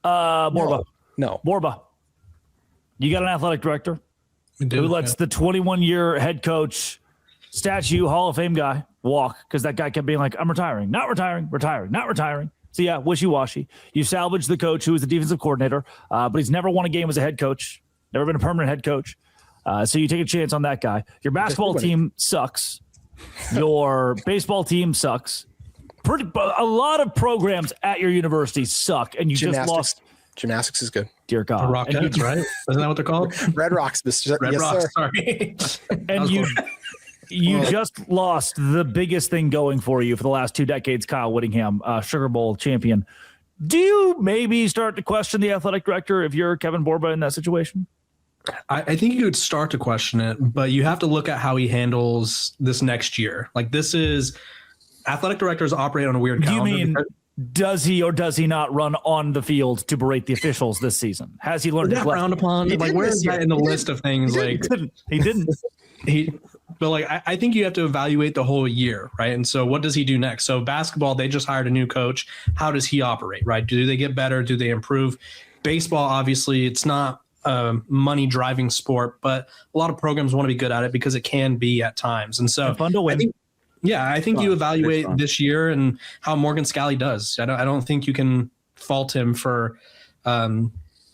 Morba. No. Morba. You got an athletic director who lets the 21-year head coach, statue, Hall of Fame guy walk because that guy kept being like, I'm retiring, not retiring, retiring, not retiring. So, yeah, wishy-washy. You salvage the coach who is the defensive coordinator, but he's never won a game as a head coach, never been a permanent head coach. So you take a chance on that guy. Your basketball team sucks. Your baseball team sucks. A lot of programs at your university suck, and you just lost. Gymnastics is good. Dear God. The Rockettes, right? Isn't that what they're called? Red Rocks. Red yes, Rocks, sir. sorry. And you just lost the biggest thing going for you for the last 2 decades, Kyle Whittingham, Sugar Bowl champion. Do you maybe start to question the athletic director if you're Kevin Borba in that situation? I think you could start to question it, but you have to look at how he handles this next year. Like, this is athletic directors operate on a weird calendar. Do you mean does he or does he not run on the field to berate the officials this season? Has he learned his lesson? Frowned upon? Like, where is that in the list of things? He didn't. But like, I think you have to evaluate the whole year, right? And so what does he do next? So basketball, they just hired a new coach. How does he operate, right? Do they get better? Do they improve? Baseball, obviously, it's not a money driving sport, but a lot of programs want to be good at it because it can be at times. And so fun to win. I think you evaluate this year and how Morgan Scalley does. I don't think you can fault him for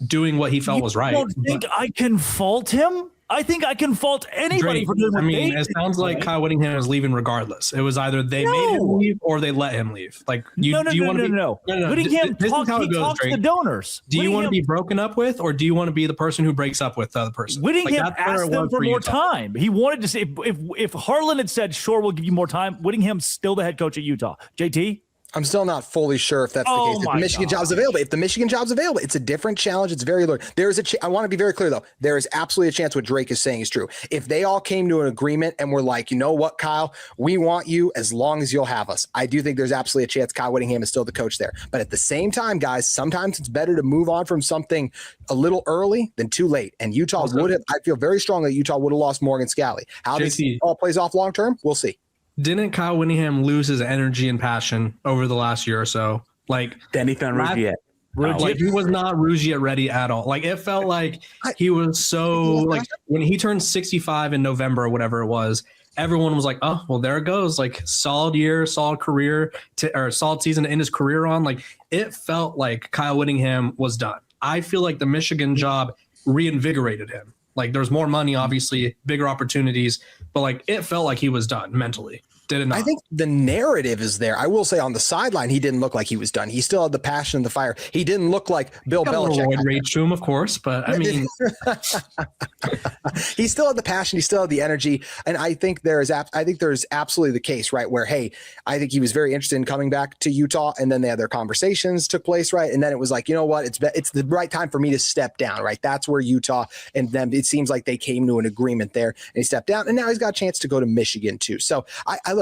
doing what he felt was right. I don't think I can fault him. I think I can fault anybody for doing what they did. It sounds like Kyle Whittingham is leaving regardless. It was either they made him leave or they let him leave. Like, No. Whittingham talks to the donors. Do you want to be broken up with, or do you want to be the person who breaks up with the other person? Whittingham asked them for more time. He wanted to say, if Harlan had said, sure, we'll give you more time, Whittingham's still the head coach at Utah. JT? I'm still not fully sure if that's the case. If the Michigan job's available, it's a different challenge. It's very low. I want to be very clear though. There is absolutely a chance what Drake is saying is true. If they all came to an agreement and were like, you know what, Kyle, we want you as long as you'll have us. I do think there's absolutely a chance Kyle Whittingham is still the coach there. But at the same time, guys, sometimes it's better to move on from something a little early than too late. And Utah I feel very strongly that Utah would have lost Morgan Scalley. How this all plays off long term, we'll see. Didn't Kyle Whittingham lose his energy and passion over the last year or so? Like, then he found Rougiet. Like, he was not Rougiet ready at all. Like, it felt like he was so like when he turned 65 in November or whatever it was, everyone was like, oh, well, there it goes. Like, solid year, solid career or solid season to end his career on. Like, it felt like Kyle Whittingham was done. I feel like the Michigan job reinvigorated him. Like, there's more money, obviously, bigger opportunities, but like, it felt like he was done mentally. Did it not? I think the narrative is there. I will say on the sideline, he didn't look like he was done. He still had the passion and the fire. He didn't look like Bill Belichick. Rage to him, of course, but I mean, he still had the passion. He still had the energy. And I think there's absolutely the case, right? Where, hey, I think he was very interested in coming back to Utah, and then they had their conversations took place, right? And then it was like, you know what? It's the right time for me to step down, right? That's where Utah, and then it seems like they came to an agreement there, and he stepped down, and now he's got a chance to go to Michigan too. So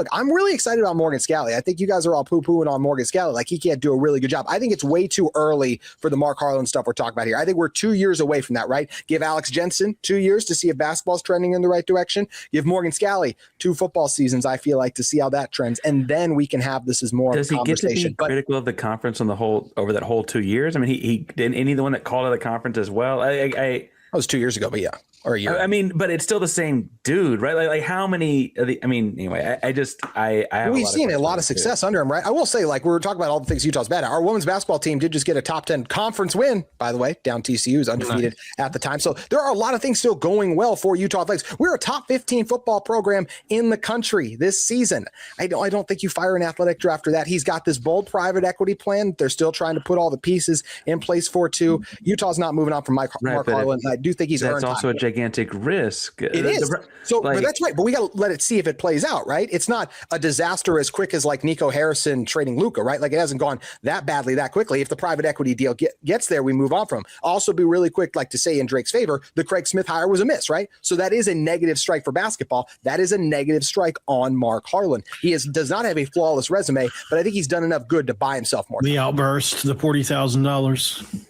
look, I'm really excited about Morgan Scalley. I think you guys are all poo-pooing on Morgan Scalley. Like, he can't do a really good job. I think it's way too early for the Mark Harlan stuff we're talking about here. I think we're 2 years away from that, right? Give Alex Jensen 2 years to see if basketball's trending in the right direction. Give Morgan Scalley 2 football seasons, I feel like, to see how that trends. And then we can have this as more of a conversation. Does he get to be critical of the conference on the whole over that whole 2 years? I mean, he didn't any the one that called it the conference as well. That was 2 years ago, but yeah. Or a year. I mean, but it's still the same dude, right? Like how many? Anyway, I have we've seen a lot of success under him, right? I will say, like, we were talking about all the things Utah's bad at. Our women's basketball team did just get a top 10 conference win, by the way, down TCU, is undefeated at the time. So there are a lot of things still going well for Utah Athletics. We're a top 15 football program in the country this season. I don't think you fire an athletic director after that. He's got this bold private equity plan. They're still trying to put all the pieces in place for too. Utah's not moving on from Mark Harlan. I do think he's earned also time. A gigantic risk. It is. But that's right. But we got to let it see if it plays out, right? It's not a disaster as quick as like Nico Harrison trading Luka, right? Like, it hasn't gone that badly that quickly. If the private equity deal gets there, we move on from. Also, be really quick, like to say in Drake's favor, the Craig Smith hire was a miss, right? So that is a negative strike for basketball. That is a negative strike on Mark Harlan. He does not have a flawless resume, but I think he's done enough good to buy himself more. The outburst, the $40,000.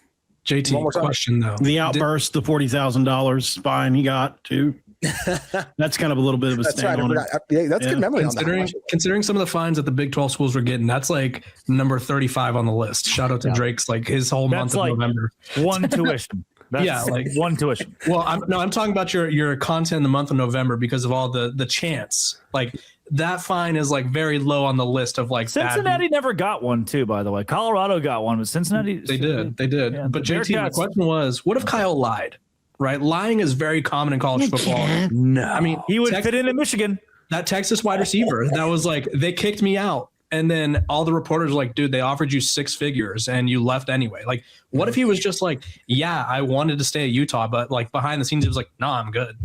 JT, question though. The outburst, the $40,000 fine he got too. That's kind of a little bit of a That's right. That's good memory on that. Considering some of the fines that the Big 12 schools were getting, that's like number 35 on the list. Shout out to Drake's, like his whole month of November. One tuition. That's like one tuition. Well, I'm talking about your content in the month of November because of all the chants. Like that fine is like very low on the list of like Cincinnati never got one too, by the way. Colorado got one, but Cincinnati they did. Yeah, but JT, my question was, what if Kyle lied? Right? Lying is very common in college football. No. I mean, he would fit in Michigan. That Texas wide receiver that was like, they kicked me out. And then all the reporters were like, dude, they offered you 6 figures and you left anyway. Like, what if he was just like, yeah, I wanted to stay at Utah, but like behind the scenes, he was like, no, I'm good.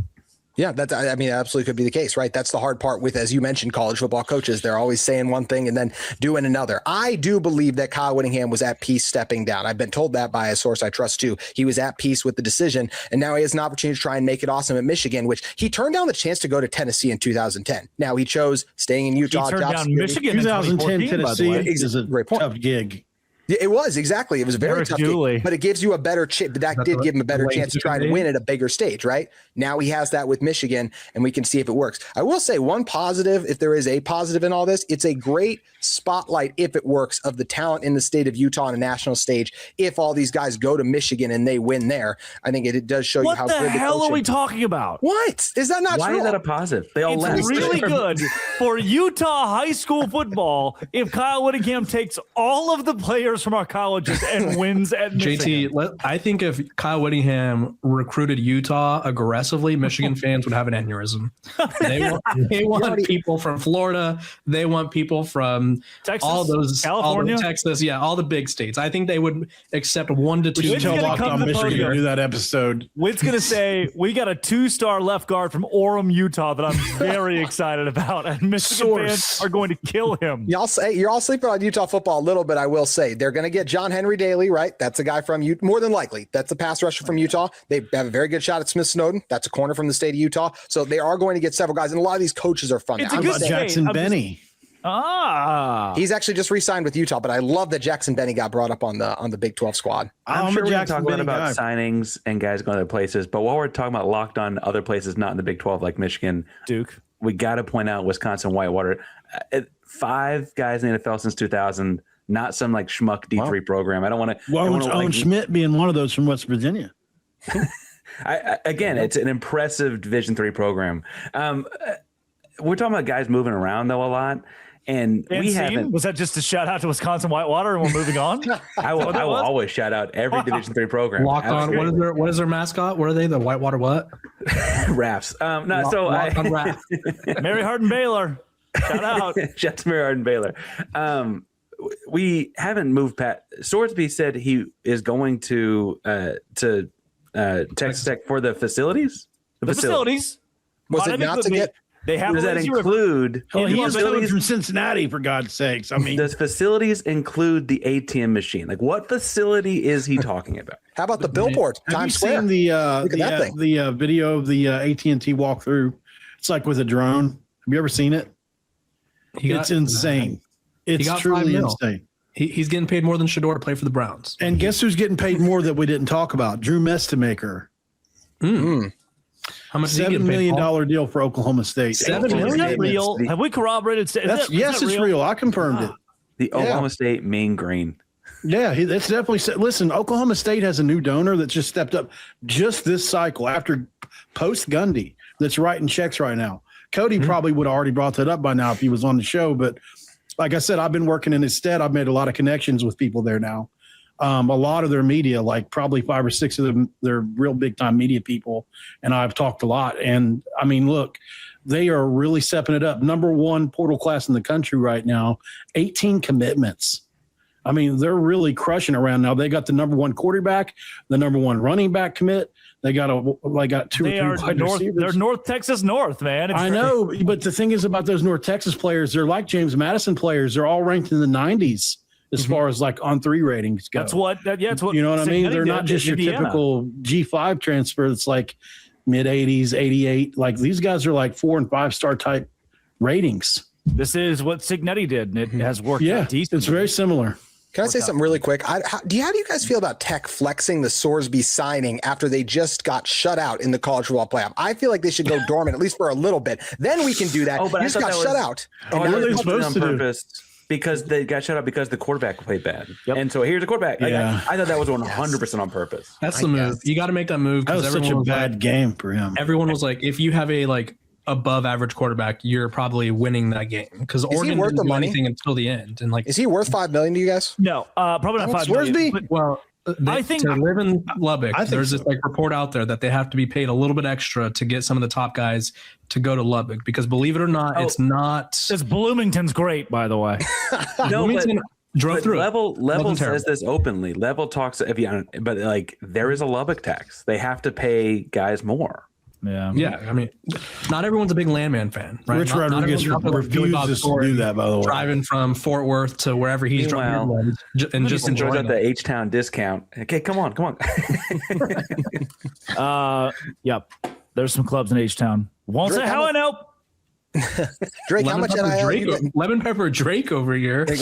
Yeah, absolutely could be the case, right? That's the hard part with, as you mentioned, college football coaches. They're always saying one thing and then doing another. I do believe that Kyle Whittingham was at peace stepping down. I've been told that by a source I trust too. He was at peace with the decision, and now he has an opportunity to try and make it awesome at Michigan, which he turned down the chance to go to Tennessee in 2010. Now he chose staying in Utah. He turned down Michigan 2010 in Tennessee is a great point. tough gig. It was exactly. It was very tough, but it gives you a better chance. But that did give him a better chance to try to win at a bigger stage, right? Now he has that with Michigan, and we can see if it works. I will say one positive, if there is a positive in all this, it's a great spotlight, if it works, of the talent in the state of Utah on a national stage. If all these guys go to Michigan and they win there, I think it does show you how good the hell are we talking about? What is that not? Why true? is that a positive? They all it's really good for Utah high school football if Kyle Whittingham takes all of the players from our colleges and wins at Michigan. JT, I think if Kyle Whittingham recruited Utah aggressively, Michigan fans would have an aneurysm. They want people from Florida. They want people from Texas, all those, California, Texas, all the big states. I think they would accept 1 to 2. Locked On Michigan to do that episode. Whit's going to say, we got a 2-star left guard from Orem, Utah that I'm very excited about, and Michigan fans are going to kill him. Y'all say you're all sleeping on Utah football a little bit. I will say they're going to get John Henry Daly, right? That's a guy from Utah, more than likely. That's a pass rusher from Utah. They have a very good shot at Smith Snowden. That's a corner from the state of Utah. So they are going to get several guys, and a lot of these coaches are fun. It's a good Jackson Benny. He's actually just re-signed with Utah, but I love that Jackson Benny got brought up on the Big 12 squad. I'm sure we're going to talk about signings and guys going other places, but while we're talking about locked on other places not in the Big 12 like Michigan, Duke, we got to point out Wisconsin Whitewater. 5 guys in the NFL since 2000. Not some like schmuck D3 program. I don't want to. Owen Schmidt being one of those from West Virginia. Again, it's an impressive Division III program. We're talking about guys moving around though a lot, and we haven't. Was that just a shout out to Wisconsin Whitewater, and we're moving on? I will always shout out every Division III program. Locked on. What is their mascot? What are they? The Whitewater what? Rafts. Mary Hardin Baylor. Shout out. Shout to Mary Hardin Baylor. We haven't moved past. Swordsby said he is going to Texas Tech for the facilities. The facilities. Was it not to get? They have. Does that include? He's coming from Cincinnati, for God's sakes. I mean, does facilities include the ATM machine? Like, what facility is he talking about? How about the billboard? Times Square. Have you seen the video of the AT&T walkthrough? It's like with a drone. Have you ever seen it? It's insane. It's truly insane. He's getting paid more than Shador to play for the Browns. And guess who's getting paid more that we didn't talk about? Drew Mestemaker. How much? $7 million deal for Oklahoma State. Is that real? Have we corroborated? Yes, it's real. I confirmed it. The Oklahoma State Mean Green. Yeah, that's definitely. Listen, Oklahoma State has a new donor that just stepped up just this cycle after post Gundy. That's writing checks right now. Cody probably would have already brought that up by now if he was on the show, but. Like I said, I've been working in his stead. I've made a lot of connections with people there now. A lot of their media, like probably 5 or 6 of them, they're real big time media people. And I've talked a lot. And I mean, look, they are really stepping it up. Number 1 portal class in the country right now, 18 commitments. I mean, they're really crushing around now. They got the number 1 quarterback, the number 1 running back commit. They got 2 or 3 wide receivers. They're North Texas North, man. I know, but the thing is about those North Texas players, they're like James Madison players. They're all ranked in the 90s as far as like on 3 ratings go. That's what you know what I mean? They're not just your typical G5 transfer that's like mid 80s, 88. Like these guys are like 4 and 5 star type ratings. This is what Signetti did, and it has worked out decent. It's very similar. Can I say something really quick? How do you guys feel about Tech flexing the Sorsby signing after they just got shut out in the college football playoff? I feel like they should go dormant at least for a little bit. Then we can do that. Oh, but you just got shut out. Oh, what are they supposed on to do? purpose because they got shut out because the quarterback played bad. Yep. And so here's a quarterback. Like, Yeah. I thought that was 100% on purpose. That's the move. You got to make that move. That was such a bad game for him. Everyone was like, if you have a above average quarterback, you're probably winning that game because Oregon worth didn't the do money? anything until the end. And Is he worth $5 million to you guys? No, probably not $5 million. Sorsby? well, I think- to live in Lubbock, I think there's so. this report out there that they have to be paid a little bit extra to get some of the top guys to go to Lubbock because believe it or not, it's not. This Bloomington's great, by the way. No, Bloomington drove but through. Level Wasn't says terrible. this openly. Level talks, but like there is a Lubbock tax. They have to pay guys more. Yeah. Yeah, I mean, not everyone's a big Landman fan, right? Rich Not Rodriguez everyone's out there doing Bob refuses to Thornton, do that, by the way. driving from Fort Worth to wherever he's Meanwhile, driving and just Enjoys enjoying out the it. H-Town discount. Okay, come on. Yep. There's some clubs in H-Town. Won't say how I know. Drake, how much NIL are you getting? Lemon Pepper Drake over here. Did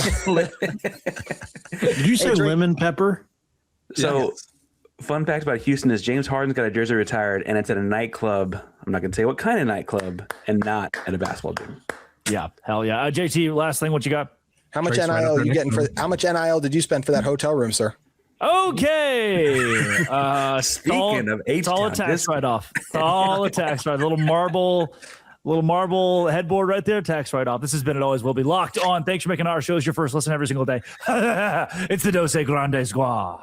you say Drake. lemon pepper? So, fun fact about Houston is James Harden's got a jersey retired, and it's at a nightclub. I'm not going to say what kind of nightclub, and not at a basketball gym. Yeah. Hell yeah. JT, last thing, what you got? How much Drake's right NIL up are there you next getting to for? him. How much NIL did you spend for that hotel room, sir? Okay. Speaking of it's all a H-Town, tax write-off. It's all a tax write-off. Little marble headboard right there, tax write-off. This has been It Always Will Be. Locked On. Thanks for making our shows your first listen every single day. It's the Dose Grande Squad.